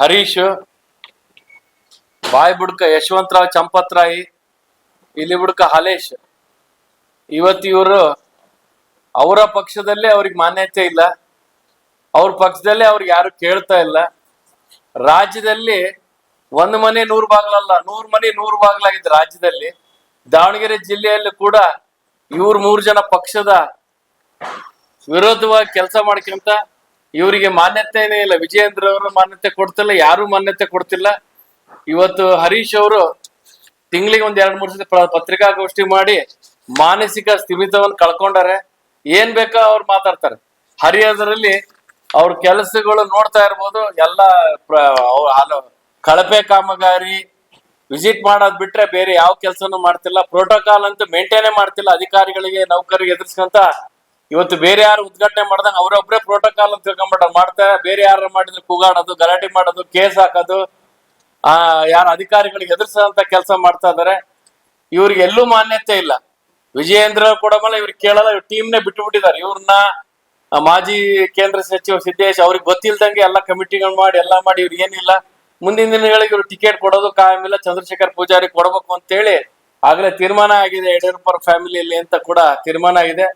ಹರೀಶ್, ಬಾಯ್ ಬುಡ್ಕ ಯಶವಂತರಾವ್ ಚಂಪತ್ರಾಯಿ, ಇಲ್ಲಿ ಬುಡ್ಕ ಹಾಲೇಶ್. ಇವತ್ತು ಇವರು ಅವರ ಪಕ್ಷದಲ್ಲೇ ಅವ್ರಿಗೆ ಮಾನ್ಯತೆ ಇಲ್ಲ, ಅವ್ರ ಪಕ್ಷದಲ್ಲೇ ಅವ್ರಿಗೆ ಯಾರು ಕೇಳ್ತಾ ಇಲ್ಲ. ರಾಜ್ಯದಲ್ಲಿ ಒಂದು ಮನೆ 100 ಬಾಗ್ಲಲ್ಲ, 100 ಮನೆ 100 ಬಾಗ್ಲಾಗಿದೆ ರಾಜ್ಯದಲ್ಲಿ. ದಾವಣಗೆರೆ ಜಿಲ್ಲೆಯಲ್ಲಿ ಕೂಡ ಇವ್ರು 3 ಜನ ಪಕ್ಷದ ವಿರೋಧವಾಗಿ ಕೆಲಸ ಮಾಡ್ಕೊಂತ ಇವರಿಗೆ ಮಾನ್ಯತೆನೇ ಇಲ್ಲ. ವಿಜಯೇಂದ್ರ ಅವರು ಮಾನ್ಯತೆ ಕೊಡ್ತಿಲ್ಲ, ಯಾರು ಮಾನ್ಯತೆ ಕೊಡ್ತಿಲ್ಲ. ಇವತ್ತು ಹರೀಶ್ ಅವರು ತಿಂಗಳಿಗೆ ಒಂದ್ 2-3 ಸತಿ ಪತ್ರಿಕಾಗೋಷ್ಠಿ ಮಾಡಿ ಮಾನಸಿಕ ಸ್ಥಿಮಿತವನ್ನು ಕಳ್ಕೊಂಡಾರೆ. ಏನ್ ಬೇಕಾ ಅವ್ರು ಮಾತಾಡ್ತಾರೆ. ಹರಿಯಾಣದಲ್ಲಿ ಅವ್ರ ಕೆಲಸಗಳು ನೋಡ್ತಾ ಇರ್ಬೋದು. ಎಲ್ಲ ಕಳಪೆ ಕಾಮಗಾರಿ ವಿಸಿಟ್ ಮಾಡೋದ್ ಬಿಟ್ರೆ ಬೇರೆ ಯಾವ ಕೆಲಸನೂ ಮಾಡ್ತಿಲ್ಲ. ಪ್ರೋಟೋಕಾಲ್ ಅಂತೂ ಮೇಂಟೈನೇ ಮಾಡ್ತಿಲ್ಲ. ಅಧಿಕಾರಿಗಳಿಗೆ ನೌಕರಿಗೆ ಎದುರಿಸ್ಕೊಂತ ಇವತ್ತು ಬೇರೆ ಯಾರು ಉದ್ಘಾಟನೆ ಮಾಡ್ದಂಗ ಅವ್ರೊಬ್ರೆ ಪ್ರೋಟೋಕಾಲ್ ಅಂತ ತಿಳ್ಕೊಂಡ್ಬಿಟ್ಟ ಮಾಡ್ತಾರೆ. ಬೇರೆ ಯಾರು ಮಾಡಿದ್ರೆ ಕೂಗಾಡೋದು, ಗಲಾಟೆ ಮಾಡೋದು, ಕೇಸ್ ಹಾಕೋದು, ಯಾರ ಅಧಿಕಾರಿಗಳಿಗೆ ಎದುರಿಸೋಂತ ಕೆಲಸ ಮಾಡ್ತಾ ಇದಾರೆ. ಇವ್ರಿಗೆ ಎಲ್ಲೂ ಮಾನ್ಯತೆ ಇಲ್ಲ. ವಿಜಯೇಂದ್ರ ಕೂಡ ಇವ್ರಿಗೆ ಕೇಳಲ್ಲ. ಇವ್ರ ಟೀಮ್ನೇ ಬಿಟ್ಟು ಬಿಟ್ಟಿದ್ದಾರೆ. ಇವ್ರನ್ನ ಮಾಜಿ ಕೇಂದ್ರ ಸಚಿವ ಸಿದ್ದೇಶ್ ಅವ್ರಿಗೆ ಗೊತ್ತಿಲ್ದಂಗೆ ಎಲ್ಲ ಕಮಿಟಿಗಳು ಮಾಡಿ ಎಲ್ಲ ಮಾಡಿ ಇವ್ರಿಗೆ ಏನಿಲ್ಲ. ಮುಂದಿನ ದಿನಗಳಿಗೆ ಇವ್ರು ಟಿಕೆಟ್ ಕೊಡೋದು ಕಾಯಮಿಲ್ಲ. ಚಂದ್ರಶೇಖರ್ ಪೂಜಾರಿ ಕೊಡ್ಬೇಕು ಅಂತ ಹೇಳಿ ಆಗ್ಲೇ ತೀರ್ಮಾನ ಆಗಿದೆ. ಯಡಿಯೂರಪ್ಪ ಫ್ಯಾಮಿಲಿಯಲ್ಲಿ ಅಂತ ಕೂಡ ತೀರ್ಮಾನ ಆಗಿದೆ.